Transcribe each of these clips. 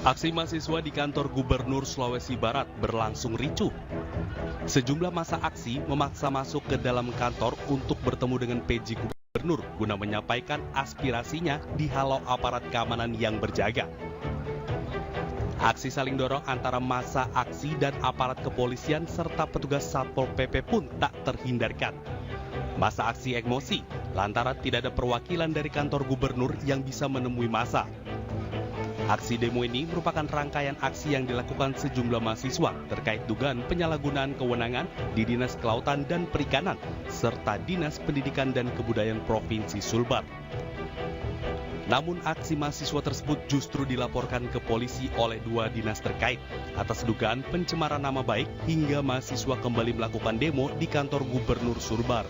Aksi mahasiswa di kantor Gubernur Sulawesi Barat berlangsung ricuh. Sejumlah massa aksi memaksa masuk ke dalam kantor untuk bertemu dengan PJ Gubernur guna menyampaikan aspirasinya dihalau aparat keamanan yang berjaga. Aksi saling dorong antara massa aksi dan aparat kepolisian serta petugas Satpol PP pun tak terhindarkan. Massa aksi emosi lantaran tidak ada perwakilan dari kantor gubernur yang bisa menemui massa. Aksi demo ini merupakan rangkaian aksi yang dilakukan sejumlah mahasiswa terkait dugaan penyalahgunaan kewenangan di Dinas Kelautan dan Perikanan serta Dinas Pendidikan dan Kebudayaan Provinsi Sulbar. Namun aksi mahasiswa tersebut justru dilaporkan ke polisi oleh dua dinas terkait atas dugaan pencemaran nama baik hingga mahasiswa kembali melakukan demo di kantor Gubernur Sulbar.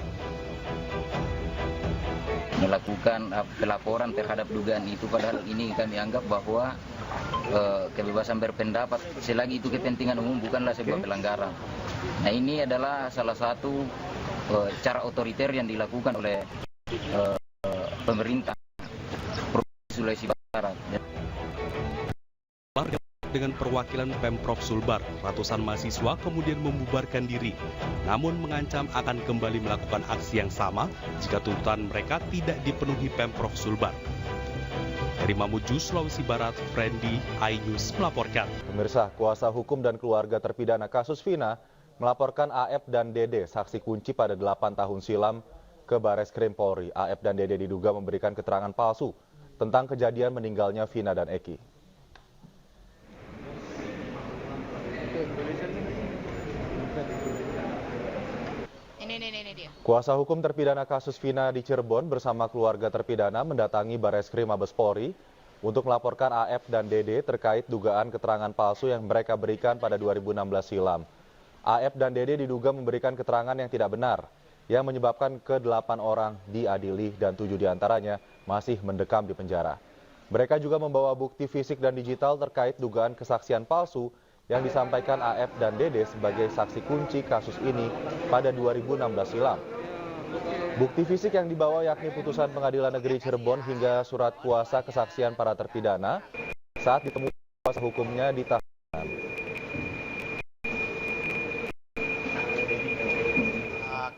Melakukan pelaporan terhadap dugaan itu, padahal ini kami anggap bahwa kebebasan berpendapat selagi itu kepentingan umum bukanlah sebuah pelanggaran. Nah, ini adalah salah satu cara otoriter yang dilakukan oleh pemerintah Provinsi Sulawesi Barat. Dengan perwakilan Pemprov Sulbar, ratusan mahasiswa kemudian membubarkan diri, namun mengancam akan kembali melakukan aksi yang sama jika tuntutan mereka tidak dipenuhi Pemprov Sulbar. Dari Mamuju, Sulawesi Barat, Friendly iNews melaporkan. Pemirsa, kuasa hukum dan keluarga terpidana kasus Vina melaporkan AF dan Dede, saksi kunci pada 8 tahun silam, ke Bareskrim Polri. AF dan Dede diduga memberikan keterangan palsu tentang kejadian meninggalnya Vina dan Eki. Ini dia. Kuasa hukum terpidana kasus Vina di Cirebon bersama keluarga terpidana mendatangi Bareskrim Mabes Polri untuk melaporkan AF dan Dede terkait dugaan keterangan palsu yang mereka berikan pada 2016 silam. AF dan Dede diduga memberikan keterangan yang tidak benar, yang menyebabkan ke-8 orang diadili dan 7 diantaranya masih mendekam di penjara. Mereka juga membawa bukti fisik dan digital terkait dugaan kesaksian palsu yang disampaikan AF dan Dede sebagai saksi kunci kasus ini pada 2016 silam. Bukti fisik yang dibawa yakni putusan Pengadilan Negeri Cirebon hingga surat kuasa kesaksian para terpidana saat ditemui kuasa hukumnya di tahanan.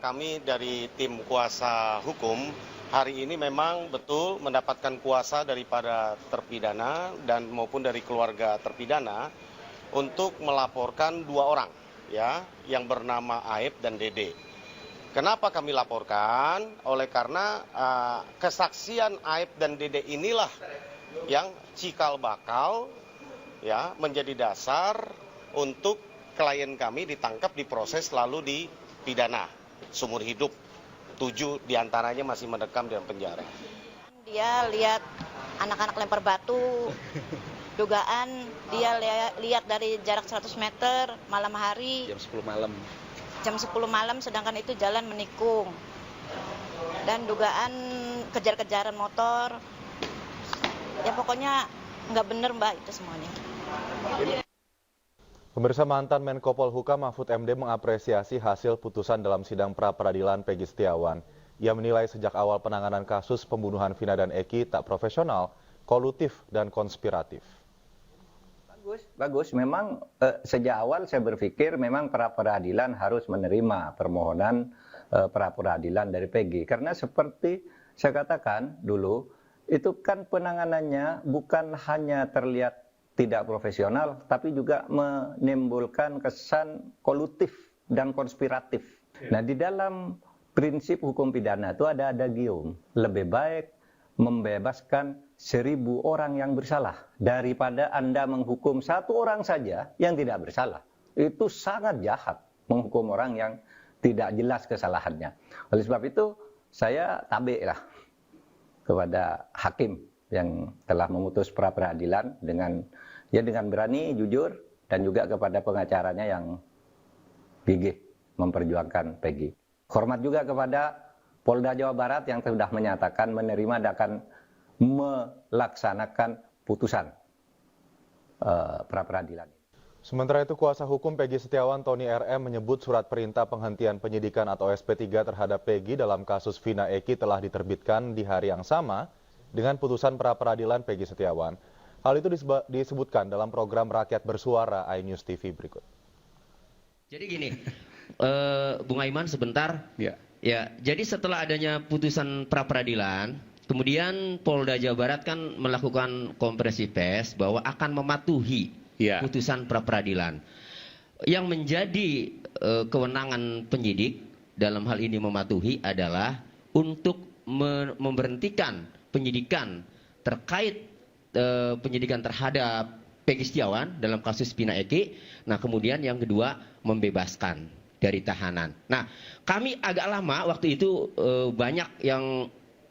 Kami dari tim kuasa hukum hari ini memang betul mendapatkan kuasa daripada terpidana dan maupun dari keluarga terpidana untuk melaporkan 2 orang ya yang bernama Aep dan Dede. Kenapa kami laporkan? Oleh karena kesaksian Aep dan Dede inilah yang cikal bakal ya menjadi dasar untuk klien kami ditangkap, diproses lalu dipidana seumur hidup. 7 diantaranya masih mendekam dalam penjara. Dia lihat anak-anak lempar batu. Dugaan dia lihat dari jarak 100 meter malam hari. Jam 10 malam. Jam 10 malam sedangkan itu jalan menikung. Dan dugaan kejar-kejaran motor. Ya pokoknya nggak bener Mbak itu semuanya. Pemirsa, mantan Menko Polhukam Mahfud MD mengapresiasi hasil putusan dalam sidang pra-peradilan Peggy Setiawan. Ia menilai sejak awal penanganan kasus pembunuhan Vina dan Eki tak profesional, kolutif, dan konspiratif. Bagus. Memang sejak awal saya berpikir memang pra-peradilan harus menerima permohonan pra-peradilan dari Peggy. Karena seperti saya katakan dulu, itu kan penanganannya bukan hanya terlihat tidak profesional, tapi juga menimbulkan kesan kolutif dan konspiratif. Nah, di dalam prinsip hukum pidana itu ada adagium, lebih baik membebaskan 1000 orang yang bersalah daripada Anda menghukum 1 orang saja yang tidak bersalah. Itu sangat jahat menghukum orang yang tidak jelas kesalahannya. Oleh sebab itu saya tabiklah kepada hakim yang telah memutus pra-peradilan dengan berani, jujur, dan juga kepada pengacaranya yang gigih memperjuangkan Peggy. Hormat juga kepada Polda Jawa Barat yang sudah menyatakan menerima dan akan melaksanakan putusan pra-peradilan. Sementara itu, kuasa hukum Peggy Setiawan Tony RM menyebut surat perintah penghentian penyidikan atau SP3 terhadap Peggy dalam kasus Vina Eki telah diterbitkan di hari yang sama dengan putusan pra-peradilan Peggy Setiawan. Hal itu disebutkan dalam program Rakyat Bersuara iNews TV berikut. Jadi gini, Bung Aiman sebentar. Ya. Ya, jadi setelah adanya putusan pra-peradilan, kemudian Polda Jawa Barat kan melakukan konferensi pers bahwa akan mematuhi putusan pra-peradilan. Yang menjadi kewenangan penyidik dalam hal ini mematuhi adalah untuk memberhentikan penyidikan terkait penyidikan terhadap Peggy Setiawan dalam kasus Vina Eki. Nah, kemudian yang kedua membebaskan dari tahanan. Nah, kami agak lama waktu itu banyak yang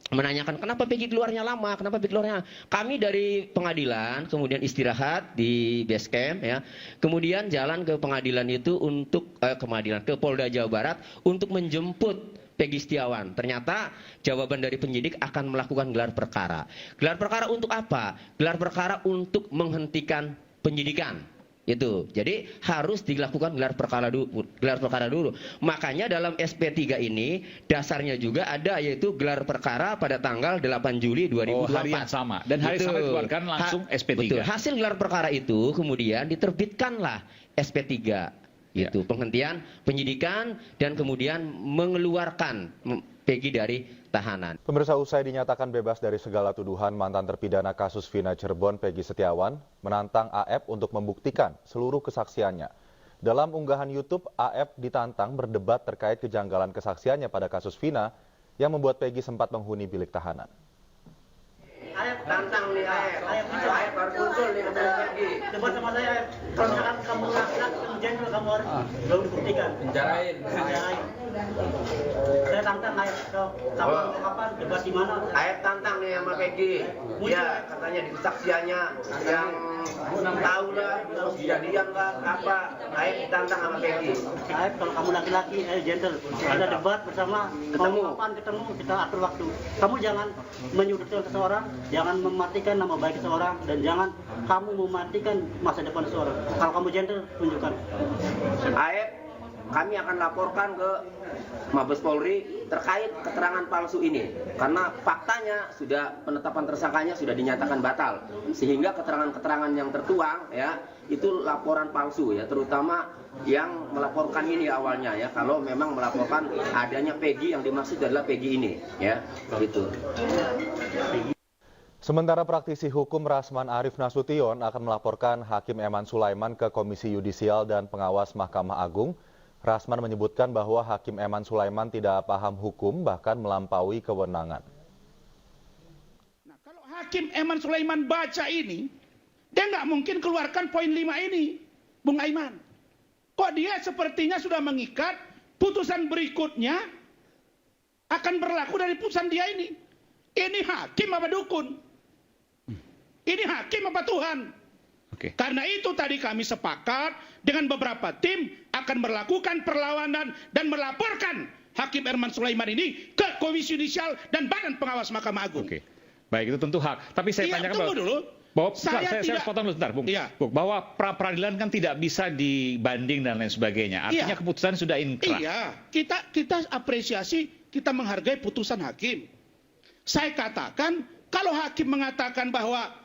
menanyakan kenapa Peggy keluarnya lama, kenapa Peggy keluarnya. Kami dari pengadilan kemudian istirahat di base camp ya. Kemudian jalan ke pengadilan itu untuk ke Polda Jawa Barat untuk menjemput Peggy Setiawan. Ternyata jawaban dari penyidik akan melakukan gelar perkara. Gelar perkara untuk apa? Gelar perkara untuk menghentikan penyidikan. Itu. Jadi harus dilakukan gelar perkara dulu. Makanya dalam SP3 ini dasarnya juga ada yaitu gelar perkara pada tanggal 8 Juli 2024. Oh, hari yang sama. Dan hari sama dikeluarkan langsung SP3. Betul. Hasil gelar perkara itu kemudian diterbitkanlah SP3. Itu penghentian penyidikan dan kemudian mengeluarkan Peggy dari tahanan. Pemirsa, usai dinyatakan bebas dari segala tuduhan, mantan terpidana kasus Vina Cirebon Peggy Setiawan menantang AF untuk membuktikan seluruh kesaksiannya. Dalam unggahan YouTube, AF ditantang berdebat terkait kejanggalan kesaksiannya pada kasus Vina yang membuat Peggy sempat menghuni bilik tahanan. AF tantang nih AF harus muncul nih ketemu Peggy. Debat sama saya, kalau misalkan kamu laki-laki, kamu jengkel, kamu harus belum dibuktikan. Penjarain. Saya tantang AF, kamu kapan debat di mana? AF tantang nih sama Peggy. Ya, katanya di kesaksiannya yang tahu lah, terus kejadian lah, apa. AF ditantang sama Peggy. AF kalau kamu laki-laki, gentle. Ada debat bersama, kapan ketemu, kita atur waktu. Kamu jangan menyudutkan seseorang, jangan mematikan nama baik seseorang, dan jangan kamu mematikan masa depan seseorang. Kalau kamu gentle, tunjukkan. AF, kami akan laporkan ke Mabes Polri terkait keterangan palsu ini. Karena faktanya sudah penetapan tersangkanya sudah dinyatakan batal. Sehingga keterangan-keterangan yang tertuang ya itu laporan palsu ya, terutama yang melaporkan ini awalnya ya, kalau memang melaporkan adanya Peggy yang dimaksud adalah Peggy ini ya, gitu. Sementara praktisi hukum Rasman Arief Nasution akan melaporkan Hakim Eman Sulaiman ke Komisi Yudisial dan Pengawas Mahkamah Agung. Rasman menyebutkan bahwa Hakim Eman Sulaiman tidak paham hukum, bahkan melampaui kewenangan. Nah, kalau Hakim Eman Sulaiman baca ini, dia nggak mungkin keluarkan poin 5 ini, Bung Aiman. Kok dia sepertinya sudah mengikat putusan berikutnya akan berlaku dari putusan dia ini. Ini hakim apa dukun? Ini hakim apa Tuhan? Oke. Karena itu tadi kami sepakat dengan beberapa tim akan melakukan perlawanan dan melaporkan Hakim Eman Sulaiman ini ke Komisi Yudisial dan Badan Pengawas Mahkamah Agung. Oke. Baik, itu tentu hak. Tapi saya tanyakan tunggu dulu. Bahwa, saya potong dulu sebentar, Bung. Iya. Bung, bahwa pra-peradilan kan tidak bisa dibanding dan lain sebagainya. Artinya keputusan sudah inkrah. Iya, kita apresiasi, kita menghargai putusan hakim. Saya katakan, kalau hakim mengatakan bahwa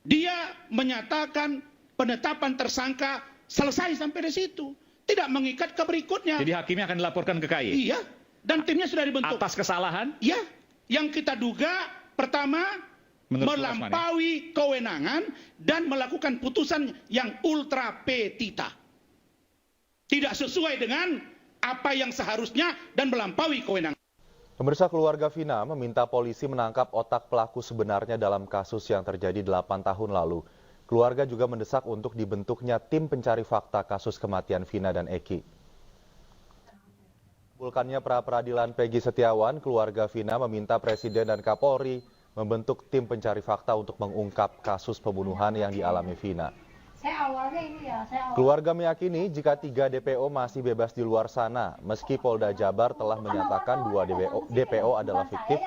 dia menyatakan penetapan tersangka selesai sampai di situ, tidak mengikat ke berikutnya. Jadi hakimnya akan dilaporkan ke KAI? Iya, dan timnya sudah dibentuk. Atas kesalahan? Iya, yang kita duga pertama melampaui kewenangan dan melakukan putusan yang ultra petita. Tidak sesuai dengan apa yang seharusnya dan melampaui kewenangan. Pemirsa, keluarga Vina meminta polisi menangkap otak pelaku sebenarnya dalam kasus yang terjadi 8 tahun lalu. Keluarga juga mendesak untuk dibentuknya tim pencari fakta kasus kematian Vina dan Eki. Bulkannya pra-peradilan Peggy Setiawan, keluarga Vina meminta Presiden dan Kapolri membentuk tim pencari fakta untuk mengungkap kasus pembunuhan yang dialami Vina. Keluarga meyakini jika 3 DPO masih bebas di luar sana, meski Polda Jabar telah menyatakan 2 DPO adalah fiktif,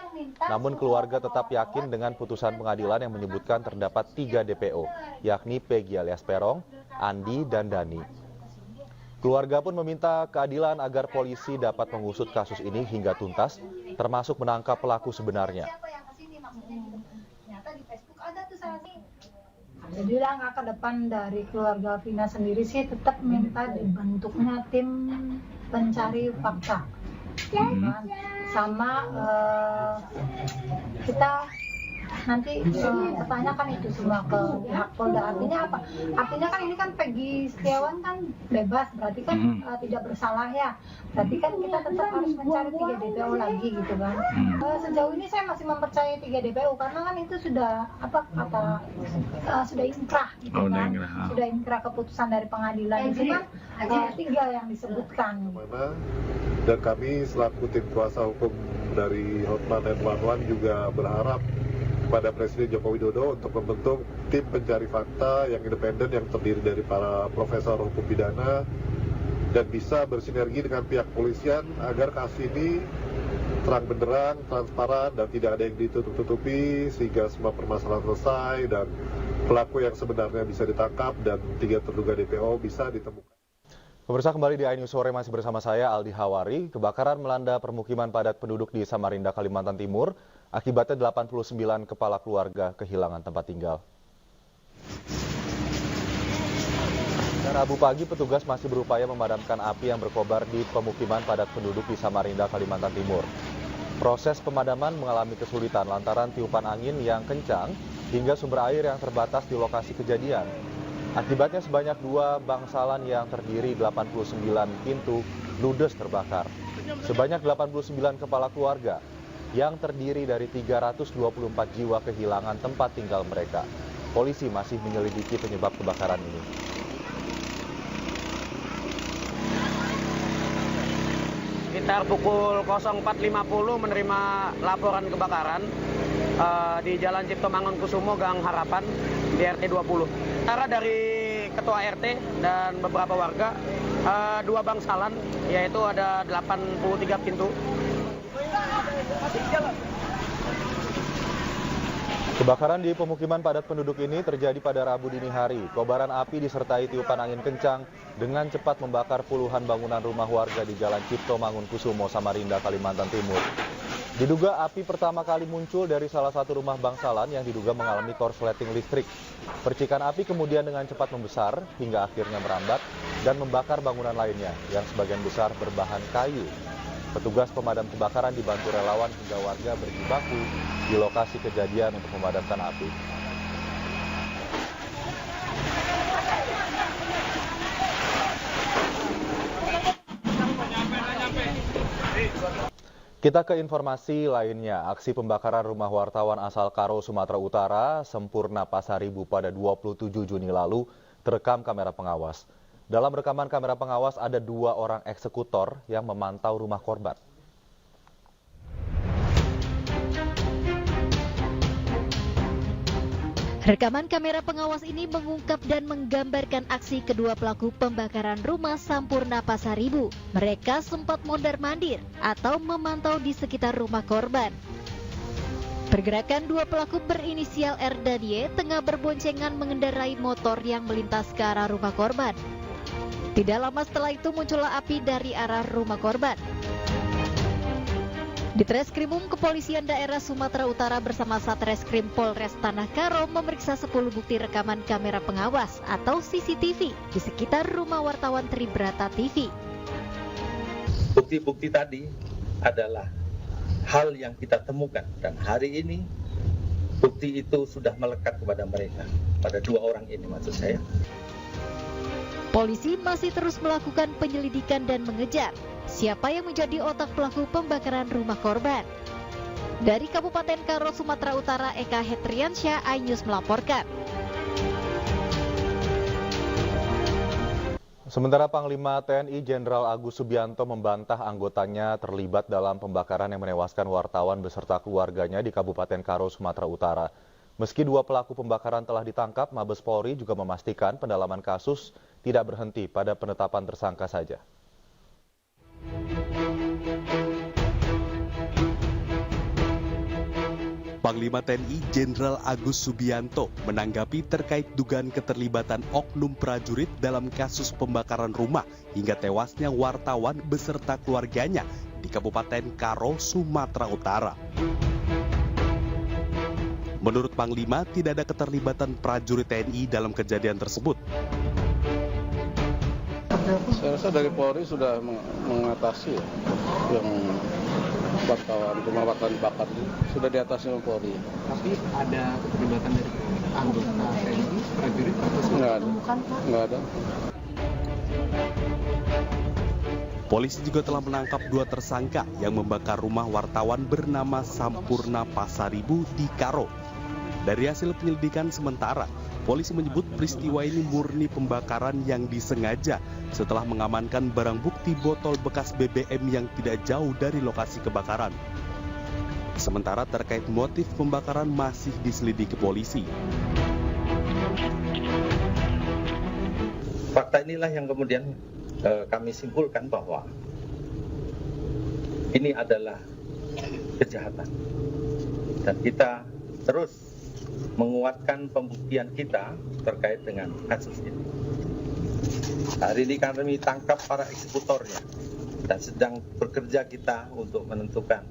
namun keluarga tetap yakin dengan putusan pengadilan yang menyebutkan terdapat 3 DPO, yakni Peggy alias Perong, Andi, dan Dani. Keluarga pun meminta keadilan agar polisi dapat mengusut kasus ini hingga tuntas, termasuk menangkap pelaku sebenarnya. Jadi langkah ke depan dari keluarga Vina sendiri sih tetap minta dibentuknya tim pencari fakta. Sama kita nanti pertanyakan itu semua ke pihak Polda. Artinya apa? Artinya kan ini kan Peggy Setiawan kan bebas, berarti kan tidak bersalah ya. Berarti kan kita tetap harus mencari 3 DPO lagi gitu kan. Sejauh ini saya masih mempercayai 3 DPO karena kan itu sudah sudah inkrah gitu kan. Sudah inkrah keputusan dari pengadilan. Itu kan 3 yang disebutkan. Dan kami selaku tim kuasa hukum dari Hotman and 11 juga berharap kepada Presiden Joko Widodo untuk membentuk tim pencari fakta yang independen yang terdiri dari para profesor hukum pidana dan bisa bersinergi dengan pihak polisian agar kasus ini terang benderang, transparan dan tidak ada yang ditutup-tutupi sehingga semua permasalahan selesai dan pelaku yang sebenarnya bisa ditangkap dan 3 terduga DPO bisa ditemukan. Pemirsa, kembali di iNews Sore masih bersama saya Aldi Hawari. Kebakaran melanda permukiman padat penduduk di Samarinda, Kalimantan Timur. Akibatnya 89 kepala keluarga kehilangan tempat tinggal. Dan Rabu pagi petugas masih berupaya memadamkan api yang berkobar di pemukiman padat penduduk di Samarinda, Kalimantan Timur. Proses pemadaman mengalami kesulitan lantaran tiupan angin yang kencang hingga sumber air yang terbatas di lokasi kejadian. Akibatnya sebanyak 2 bangsalan yang terdiri 89 pintu ludes terbakar. Sebanyak 89 kepala keluarga yang terdiri dari 324 jiwa kehilangan tempat tinggal mereka. Polisi masih menyelidiki penyebab kebakaran ini. Sekitar pukul 04.50 menerima laporan kebakaran di Jalan Cipto Mangunkusumo, Gang Harapan, di RT 20. Cara dari Ketua RT dan beberapa warga, 2 bangsalan, yaitu ada 83 pintu. Kebakaran di pemukiman padat penduduk ini terjadi pada Rabu dini hari. Kobaran api disertai tiupan angin kencang dengan cepat membakar puluhan bangunan rumah warga di Jalan Cipto Mangunkusumo, Samarinda, Kalimantan Timur. Diduga api pertama kali muncul dari salah satu rumah bangsalan yang diduga mengalami korsleting listrik. Percikan api kemudian dengan cepat membesar hingga akhirnya merambat dan membakar bangunan lainnya yang sebagian besar berbahan kayu. Petugas pemadam kebakaran dibantu relawan hingga warga berjibaku di lokasi kejadian untuk memadamkan api. Kita ke informasi lainnya. Aksi pembakaran rumah wartawan asal Karo, Sumatera Utara, Sempurna Pasaribu pada 27 Juni lalu terekam kamera pengawas. Dalam rekaman kamera pengawas ada 2 orang eksekutor yang memantau rumah korban. Rekaman kamera pengawas ini mengungkap dan menggambarkan aksi kedua pelaku pembakaran rumah Sampurna Pasaribu. Mereka sempat mondar-mandir atau memantau di sekitar rumah korban. Pergerakan 2 pelaku berinisial R dan Y tengah berboncengan mengendarai motor yang melintas ke arah rumah korban. Tidak lama setelah itu muncullah api dari arah rumah korban. Di Treskrimum Kepolisian Daerah Sumatera Utara bersama Satreskrim Polres Tanah Karo memeriksa 10 bukti rekaman kamera pengawas atau CCTV di sekitar rumah wartawan Tribrata TV. Bukti-bukti tadi adalah hal yang kita temukan dan hari ini bukti itu sudah melekat kepada mereka, pada 2 orang ini maksud saya. Polisi masih terus melakukan penyelidikan dan mengejar siapa yang menjadi otak pelaku pembakaran rumah korban. Dari Kabupaten Karo, Sumatera Utara, Eka Hetriansyah, iNews melaporkan. Sementara Panglima TNI Jenderal Agus Subianto membantah anggotanya terlibat dalam pembakaran yang menewaskan wartawan beserta keluarganya di Kabupaten Karo, Sumatera Utara. Meski 2 pelaku pembakaran telah ditangkap, Mabes Polri juga memastikan pendalaman kasus tidak berhenti pada penetapan tersangka saja. Panglima TNI Jenderal Agus Subianto menanggapi terkait dugaan keterlibatan oknum prajurit dalam kasus pembakaran rumah hingga tewasnya wartawan beserta keluarganya di Kabupaten Karo, Sumatera Utara. Menurut Panglima, tidak ada keterlibatan prajurit TNI dalam kejadian tersebut. Saya rasa dari Polri sudah mengatasi yang rumah wartawan bakar sudah diatasi oleh Polri. Tapi ada keterlibatan dari anggota TNI, prajurit atau nggak ada. Polisi juga telah menangkap 2 tersangka yang membakar rumah wartawan bernama Sampurna Pasaribu di Karo. Dari hasil penyelidikan sementara, polisi menyebut peristiwa ini murni pembakaran yang disengaja setelah mengamankan barang bukti botol bekas BBM yang tidak jauh dari lokasi kebakaran. Sementara terkait motif pembakaran masih diselidiki polisi. Fakta inilah yang kemudian kami simpulkan bahwa ini adalah kejahatan. Dan kita terus menguatkan pembuktian kita terkait dengan kasus ini. Hari ini kami tangkap para eksekutornya dan sedang bekerja kita untuk menentukan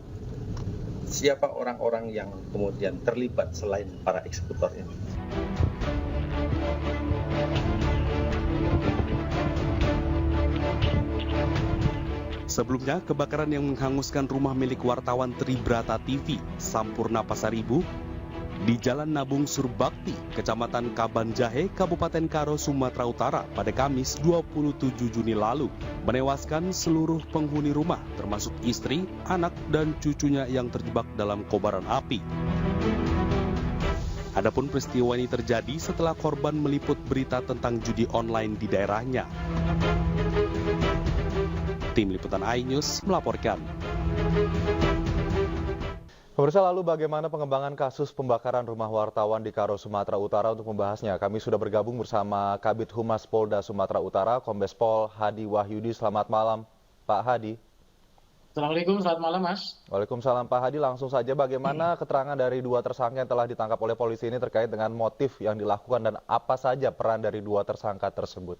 siapa orang-orang yang kemudian terlibat selain para eksekutor ini. Sebelumnya, kebakaran yang menghanguskan rumah milik wartawan Tribrata TV, Sampurna Pasaribu, di Jalan Nabung Surbakti, Kecamatan Kabanjahe, Kabupaten Karo, Sumatera Utara pada Kamis 27 Juni lalu, menewaskan seluruh penghuni rumah, termasuk istri, anak, dan cucunya yang terjebak dalam kobaran api. Adapun peristiwa ini terjadi setelah korban meliput berita tentang judi online di daerahnya. Tim Liputan iNews melaporkan. Pemirsa, lalu bagaimana pengembangan kasus pembakaran rumah wartawan di Karo, Sumatera Utara? Untuk membahasnya, kami sudah bergabung bersama Kabid Humas Polda Sumatera Utara, Kombes Pol Hadi Wahyudi. Selamat malam, Pak Hadi. Assalamualaikum, selamat malam, Mas. Waalaikumsalam, Pak Hadi. Langsung saja, bagaimana keterangan dari 2 tersangka yang telah ditangkap oleh polisi ini terkait dengan motif yang dilakukan dan apa saja peran dari 2 tersangka tersebut?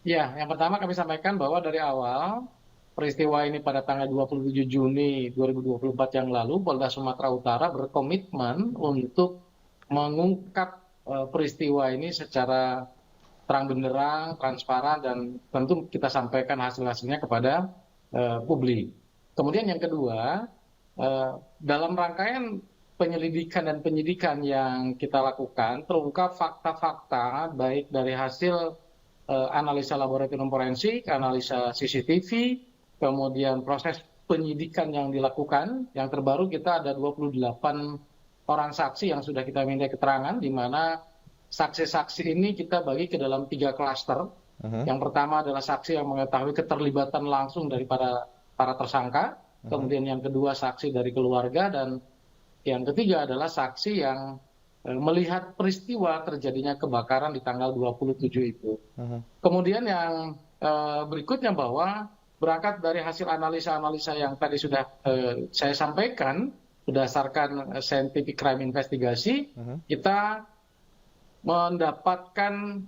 Ya, yang pertama kami sampaikan bahwa dari awal peristiwa ini pada tanggal 27 Juni 2024 yang lalu, Polda Sumatera Utara berkomitmen untuk mengungkap peristiwa ini secara terang benderang, transparan, dan tentu kita sampaikan hasil-hasilnya kepada publik. Kemudian yang kedua, dalam rangkaian penyelidikan dan penyidikan yang kita lakukan, terungkap fakta-fakta baik dari hasil analisa laboratorium forensik, analisa CCTV, kemudian proses penyidikan yang dilakukan. Yang terbaru kita ada 28 orang saksi yang sudah kita minta keterangan, di mana saksi-saksi ini kita bagi ke dalam 3 klaster. Yang pertama adalah saksi yang mengetahui keterlibatan langsung daripada para tersangka, kemudian yang kedua saksi dari keluarga, dan yang ketiga adalah saksi yang melihat peristiwa terjadinya kebakaran di tanggal 27 itu. Kemudian yang berikutnya bahwa berangkat dari hasil analisa-analisa yang tadi sudah saya sampaikan, berdasarkan scientific crime investigasi, kita mendapatkan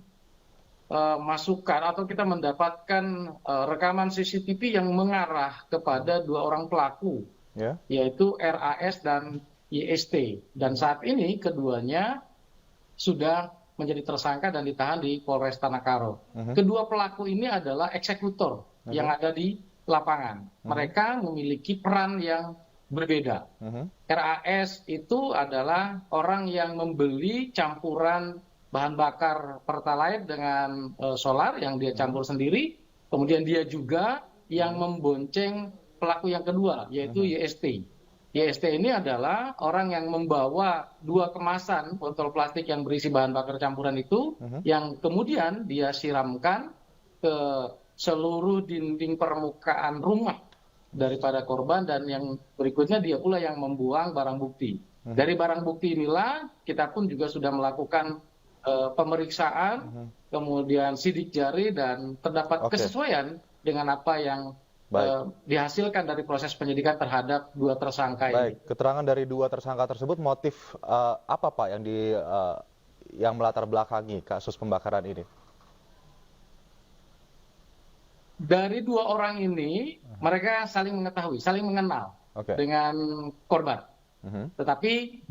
masukan atau kita mendapatkan rekaman CCTV yang mengarah kepada 2 orang pelaku, yaitu RAS dan YST. Dan saat ini keduanya sudah menjadi tersangka dan ditahan di Polres Tanah Karo. Kedua pelaku ini adalah eksekutor yang ada di lapangan. Mereka memiliki peran yang berbeda. RAS itu adalah orang yang membeli campuran bahan bakar Pertalite dengan solar yang dia campur sendiri. Kemudian dia juga yang membonceng pelaku yang kedua, yaitu YST. YST ini adalah orang yang membawa 2 kemasan botol plastik yang berisi bahan bakar campuran itu, yang kemudian dia siramkan ke seluruh dinding permukaan rumah daripada korban, dan yang berikutnya dia pula yang membuang barang bukti. Dari barang bukti inilah kita pun juga sudah melakukan pemeriksaan, kemudian sidik jari, dan terdapat kesesuaian dengan apa yang dihasilkan dari proses penyidikan terhadap 2 tersangka ini. Baik, keterangan dari 2 tersangka tersebut, motif apa Pak yang melatar belakangi kasus pembakaran ini? Dari 2 orang ini, mereka saling mengetahui, saling mengenal dengan korban. Tetapi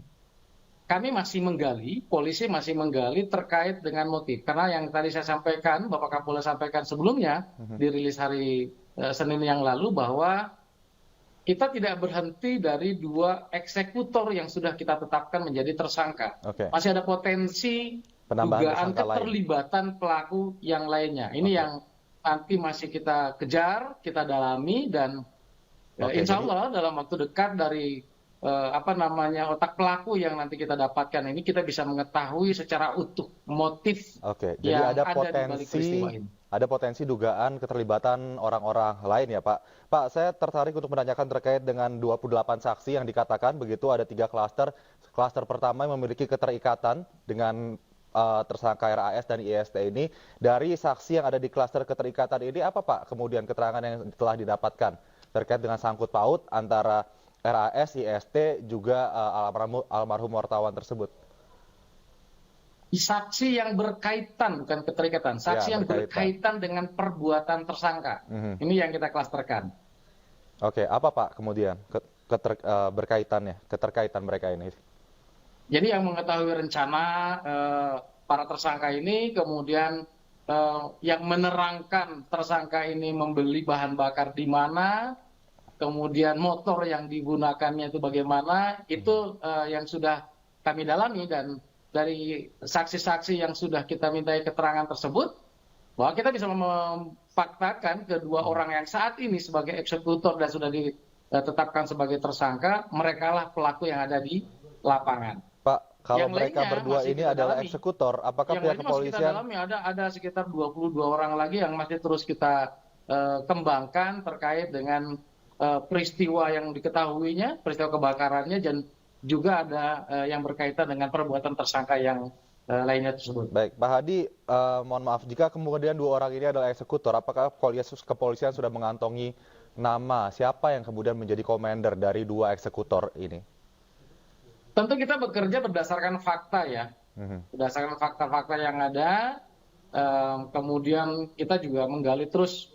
kami masih menggali, polisi masih menggali terkait dengan motif. Karena yang tadi saya sampaikan, Bapak Kapolda sampaikan sebelumnya, dirilis hari Senin yang lalu, bahwa kita tidak berhenti dari 2 eksekutor yang sudah kita tetapkan menjadi tersangka. Masih ada potensi dugaan keterlibatan pelaku yang lainnya. Ini yang nanti masih kita kejar, kita dalami, dan insya Allah dalam waktu dekat dari otak pelaku yang nanti kita dapatkan ini, kita bisa mengetahui secara utuh motif jadi yang ada di balik peristiwa ini. Ada potensi dugaan keterlibatan orang-orang lain ya Pak. Pak, saya tertarik untuk menanyakan terkait dengan 28 saksi yang dikatakan begitu ada 3 klaster. Klaster pertama yang memiliki keterikatan dengan tersangka RAS dan IST ini. Dari saksi yang ada di klaster keterikatan ini apa Pak kemudian keterangan yang telah didapatkan terkait dengan sangkut paut antara RAS, IST, juga almarhum wartawan tersebut? Saksi yang berkaitan, bukan keterikatan. Saksi yang berkaitan dengan perbuatan tersangka. Ini yang kita klasterkan. Oke, apa Pak kemudian keterkaitan mereka ini? Jadi yang mengetahui rencana para tersangka ini, kemudian yang menerangkan tersangka ini membeli bahan bakar di mana, kemudian motor yang digunakannya itu bagaimana, itu yang sudah kami dalami, dan dari saksi-saksi yang sudah kita mintai keterangan tersebut, bahwa kita bisa memfaktakan kedua orang yang saat ini sebagai eksekutor dan sudah ditetapkan sebagai tersangka, merekalah pelaku yang ada di lapangan. Pak, kalau yang mereka berdua ini adalah eksekutor, apakah pihak kepolisian? Ada sekitar 22 orang lagi yang masih terus kita kembangkan terkait dengan peristiwa yang diketahuinya, peristiwa kebakarannya, dan juga ada yang berkaitan dengan perbuatan tersangka yang lainnya tersebut. Baik, Pak Hadi, mohon maaf jika kemudian 2 orang ini adalah eksekutor, apakah kepolisian sudah mengantongi nama siapa yang kemudian menjadi komander dari 2 eksekutor ini? Tentu kita bekerja berdasarkan fakta ya, berdasarkan fakta-fakta yang ada. Kemudian kita juga menggali terus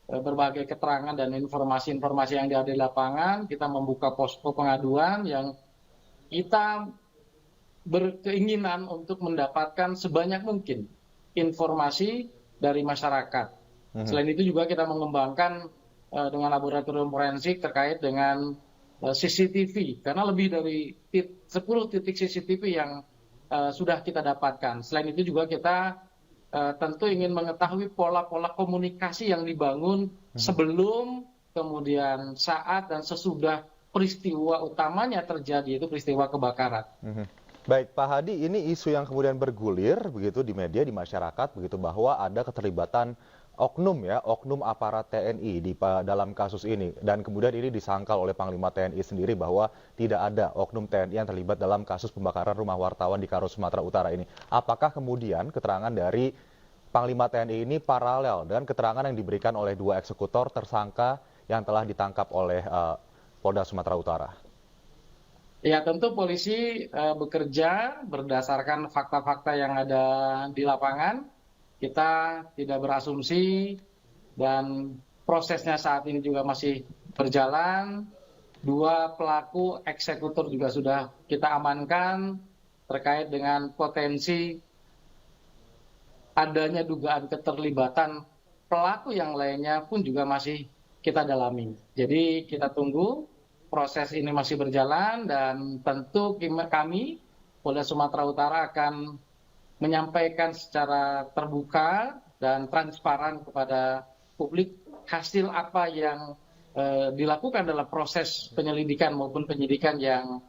berbagai keterangan dan informasi-informasi yang ada di lapangan. Kita membuka posko pengaduan yang kita berkeinginan untuk mendapatkan sebanyak mungkin informasi dari masyarakat. Selain itu juga kita mengembangkan dengan laboratorium forensik terkait dengan CCTV, karena lebih dari 10 titik CCTV yang sudah kita dapatkan. Selain itu juga kita tentu ingin mengetahui pola-pola komunikasi yang dibangun sebelum, kemudian saat, dan sesudah peristiwa utamanya terjadi, itu peristiwa kebakaran. Baik, Pak Hadi, ini isu yang kemudian bergulir begitu di media, di masyarakat begitu, bahwa ada keterlibatan oknum aparat TNI dalam kasus ini, dan kemudian ini disangkal oleh Panglima TNI sendiri bahwa tidak ada oknum TNI yang terlibat dalam kasus pembakaran rumah wartawan di Karo, Sumatera Utara ini. Apakah kemudian keterangan dari Panglima TNI ini paralel dengan keterangan yang diberikan oleh 2 eksekutor tersangka yang telah ditangkap oleh Polda Sumatera Utara? Ya, tentu polisi bekerja berdasarkan fakta-fakta yang ada di lapangan. Kita tidak berasumsi, dan prosesnya saat ini juga masih berjalan. 2 pelaku eksekutor juga sudah kita amankan terkait dengan potensi adanya dugaan keterlibatan pelaku yang lainnya pun juga masih kita dalami. Jadi kita tunggu, proses ini masih berjalan, dan tentu kami Polda Sumatera Utara akan menyampaikan secara terbuka dan transparan kepada publik hasil apa yang dilakukan dalam proses penyelidikan maupun penyidikan yang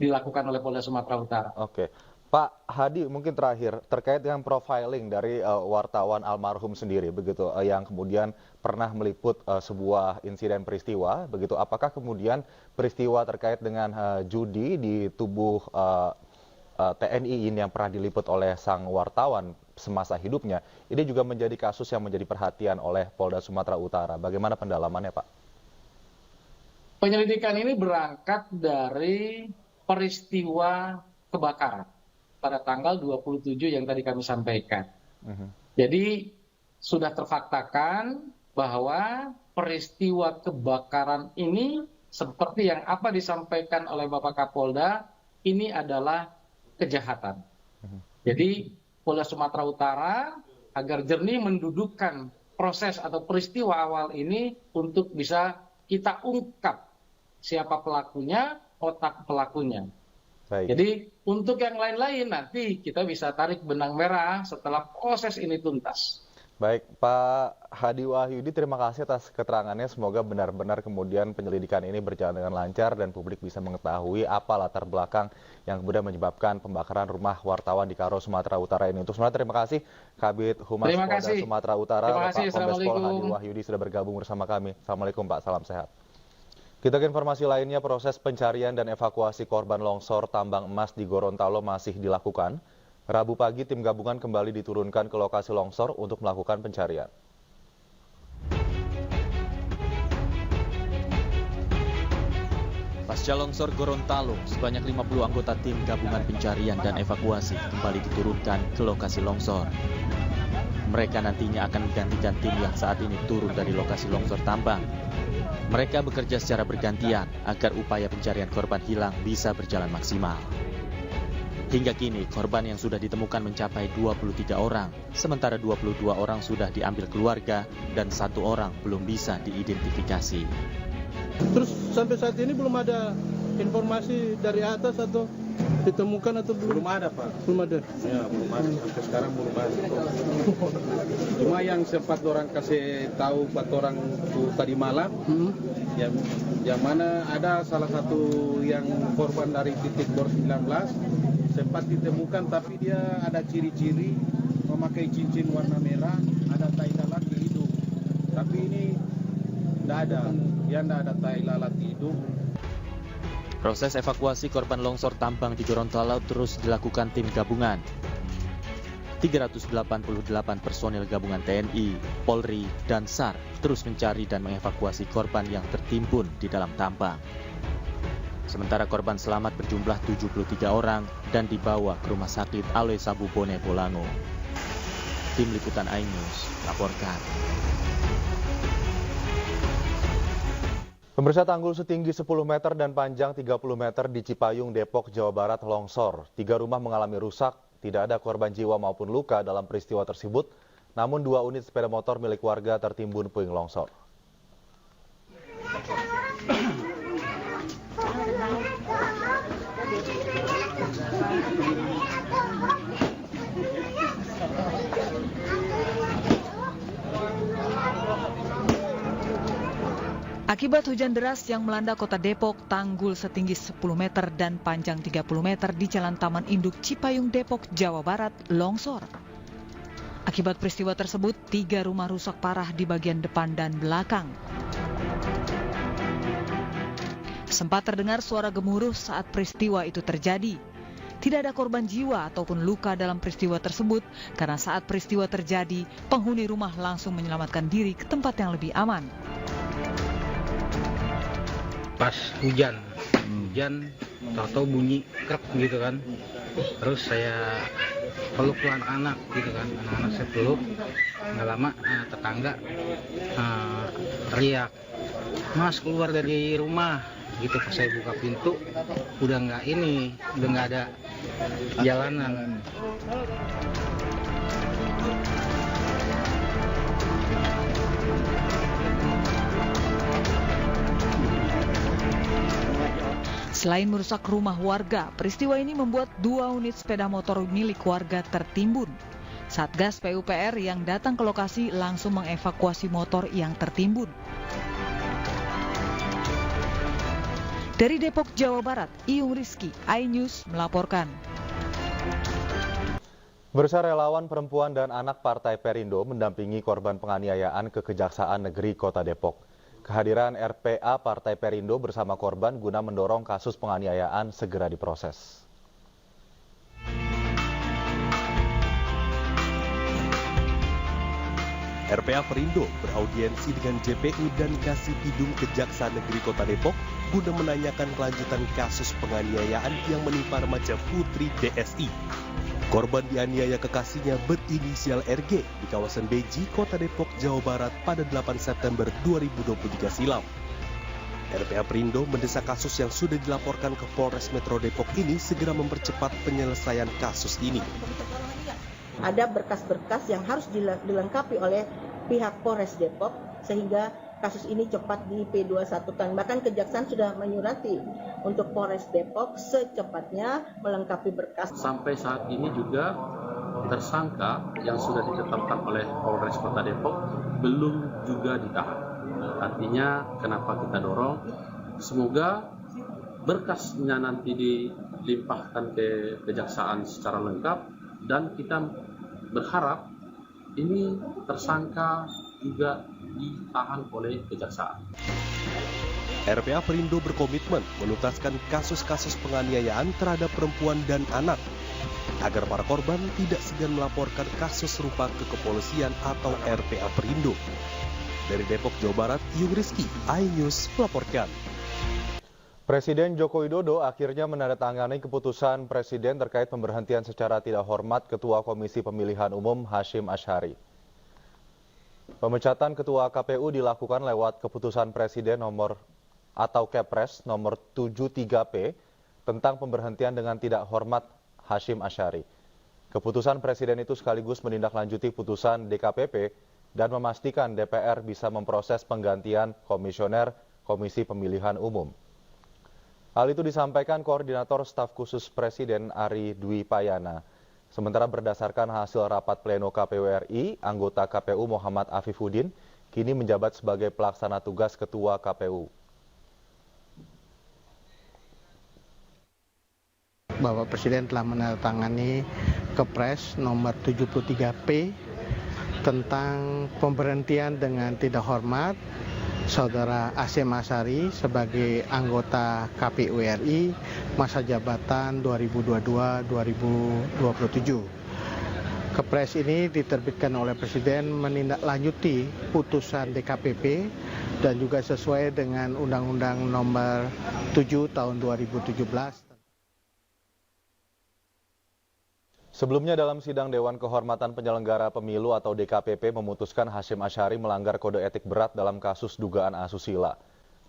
dilakukan oleh Polda Sumatera Utara. Oke. Pak Hadi, mungkin terakhir terkait dengan profiling dari wartawan almarhum sendiri begitu, yang kemudian pernah meliput sebuah insiden peristiwa begitu, apakah kemudian peristiwa terkait dengan judi di tubuh TNI ini yang pernah diliput oleh sang wartawan semasa hidupnya, ini juga menjadi kasus yang menjadi perhatian oleh Polda Sumatera Utara. Bagaimana pendalamannya, Pak? Penyelidikan ini berangkat dari peristiwa kebakaran pada tanggal 27 yang tadi kami sampaikan. Jadi sudah terfaktakan bahwa peristiwa kebakaran ini seperti yang apa disampaikan oleh Bapak Kapolda, ini adalah kejahatan. Jadi Polda Sumatera Utara agar jernih mendudukkan proses atau peristiwa awal ini untuk bisa kita ungkap siapa pelakunya, otak pelakunya. Baik. Jadi untuk yang lain-lain nanti kita bisa tarik benang merah setelah proses ini tuntas. Baik, Pak Hadi Wahyudi, terima kasih atas keterangannya. Semoga benar-benar kemudian penyelidikan ini berjalan dengan lancar dan publik bisa mengetahui apa latar belakang yang kemudian menyebabkan pembakaran rumah wartawan di Karo, Sumatera Utara ini. Untuk semuanya, terima kasih Kabid Humas Polda Sumatera Utara, Bapak Kombes Pol Hadi Wahyudi sudah bergabung bersama kami. Assalamualaikum Pak, salam sehat. Kita ke informasi lainnya, proses pencarian dan evakuasi korban longsor tambang emas di Gorontalo masih dilakukan. Rabu pagi, tim gabungan kembali diturunkan ke lokasi longsor untuk melakukan pencarian. Pasca longsor Gorontalo, sebanyak 50 anggota tim gabungan pencarian dan evakuasi kembali diturunkan ke lokasi longsor. Mereka nantinya akan menggantikan tim yang saat ini turun dari lokasi longsor tambang. Mereka bekerja secara bergantian agar upaya pencarian korban hilang bisa berjalan maksimal. Hingga kini, korban yang sudah ditemukan mencapai 23 orang, sementara 22 orang sudah diambil keluarga dan 1 orang belum bisa diidentifikasi. Terus sampai saat ini belum ada informasi dari atas atau ditemukan atau belum? Belum ada, Pak. Belum ada? Ya, belum ada. Sampai sekarang belum ada. Cuma yang sempat orang kasih tahu 4 orang tadi malam, yang mana ada salah satu yang korban dari titik bor 19, sempat ditemukan tapi dia ada ciri-ciri memakai cincin warna merah, ada tai lalat di hidung. Tapi ini tidak ada, dia tidak ada tai lalat di hidung. Proses evakuasi korban longsor tambang di Gorontalo terus dilakukan tim gabungan. 388 personil gabungan TNI, Polri, dan SAR terus mencari dan mengevakuasi korban yang tertimbun di dalam tambang. Sementara korban selamat berjumlah 73 orang dan dibawa ke Rumah Sakit Alwe Sabu Bone Bolango. Tim Liputan iNews laporkan. Pemirsa, tanggul setinggi 10 meter dan panjang 30 meter di Cipayung, Depok, Jawa Barat longsor. 3 rumah mengalami rusak, tidak ada korban jiwa maupun luka dalam peristiwa tersebut, namun 2 unit sepeda motor milik warga tertimbun puing longsor. Akibat hujan deras yang melanda kota Depok, tanggul setinggi 10 meter dan panjang 30 meter di Jalan Taman Induk Cipayung, Depok, Jawa Barat, longsor. Akibat peristiwa tersebut, 3 rumah rusak parah di bagian depan dan belakang. Sempat terdengar suara gemuruh saat peristiwa itu terjadi. Tidak ada korban jiwa ataupun luka dalam peristiwa tersebut, karena saat peristiwa terjadi, penghuni rumah langsung menyelamatkan diri ke tempat yang lebih aman. Pas hujan tahu-tahu bunyi krek gitu kan, terus saya peluk anak-anak gitu kan, anak-anak saya peluk, nggak lama tetangga teriak, "Mas, keluar dari rumah," gitu. Pas saya buka pintu udah nggak ada jalanan. Selain merusak rumah warga, peristiwa ini membuat 2 unit sepeda motor milik warga tertimbun. Satgas PUPR yang datang ke lokasi langsung mengevakuasi motor yang tertimbun. Dari Depok, Jawa Barat, Iyung Rizky, iNews melaporkan. Bersama relawan perempuan dan anak Partai Perindo mendampingi korban penganiayaan ke Kejaksaan Negeri Kota Depok. Kehadiran RPA Partai Perindo bersama korban guna mendorong kasus penganiayaan segera diproses. RPA Perindo beraudiensi dengan JPU dan Kasipidum Kejaksaan Negeri Kota Depok guna menanyakan kelanjutan kasus penganiayaan yang menimpa remaja Putri DSI. Korban dianiaya kekasihnya berinisial RG di kawasan Beji, Kota Depok, Jawa Barat pada 8 September 2023 silam. RPA Perindo mendesak kasus yang sudah dilaporkan ke Polres Metro Depok ini segera mempercepat penyelesaian kasus ini. Ada berkas-berkas yang harus dilengkapi oleh pihak Polres Depok sehingga kasus ini cepat di P21. Bahkan Kejaksaan sudah menyurati untuk Polres Depok secepatnya melengkapi berkas. Sampai saat ini juga tersangka yang sudah ditetapkan oleh Polres Kota Depok belum juga ditahan. Artinya kenapa kita dorong, semoga berkasnya nanti dilimpahkan ke Kejaksaan secara lengkap dan kita berharap ini tersangka juga ditahan oleh Kejaksaan. RPA Perindo berkomitmen menuntaskan kasus-kasus penganiayaan terhadap perempuan dan anak agar para korban tidak segan melaporkan kasus serupa ke kepolisian atau RPA Perindo. Dari Depok, Jawa Barat, Yung Rizky, iNews melaporkan. Presiden Joko Widodo akhirnya menandatangani keputusan Presiden terkait pemberhentian secara tidak hormat Ketua Komisi Pemilihan Umum Hasyim Asyari. Pemecatan Ketua KPU dilakukan lewat keputusan Presiden atau Kepres nomor 73P tentang pemberhentian dengan tidak hormat Hasyim Asyari. Keputusan Presiden itu sekaligus menindaklanjuti putusan DKPP dan memastikan DPR bisa memproses penggantian komisioner Komisi Pemilihan Umum. Hal itu disampaikan Koordinator Staf Khusus Presiden Ari Dwi Payana. Sementara berdasarkan hasil rapat pleno KPU RI, anggota KPU Muhammad Afifuddin kini menjabat sebagai pelaksana tugas Ketua KPU. Bapak Presiden telah menandatangani Kepres nomor 73P tentang pemberhentian dengan tidak hormat Saudara Hasyim Asyari sebagai anggota KPU RI masa jabatan 2022-2027. Kepres ini diterbitkan oleh Presiden menindaklanjuti putusan DKPP dan juga sesuai dengan Undang-Undang Nomor 7 Tahun 2017. Sebelumnya dalam sidang Dewan Kehormatan Penyelenggara Pemilu atau DKPP memutuskan Hasyim Asyari melanggar kode etik berat dalam kasus dugaan asusila.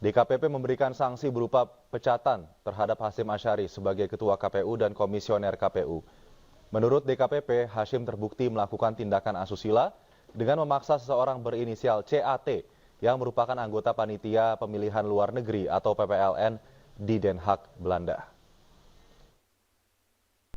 DKPP memberikan sanksi berupa pecatan terhadap Hasyim Asyari sebagai Ketua KPU dan Komisioner KPU. Menurut DKPP, Hasyim terbukti melakukan tindakan asusila dengan memaksa seseorang berinisial CAT yang merupakan anggota Panitia Pemilihan Luar Negeri atau PPLN di Den Haag, Belanda.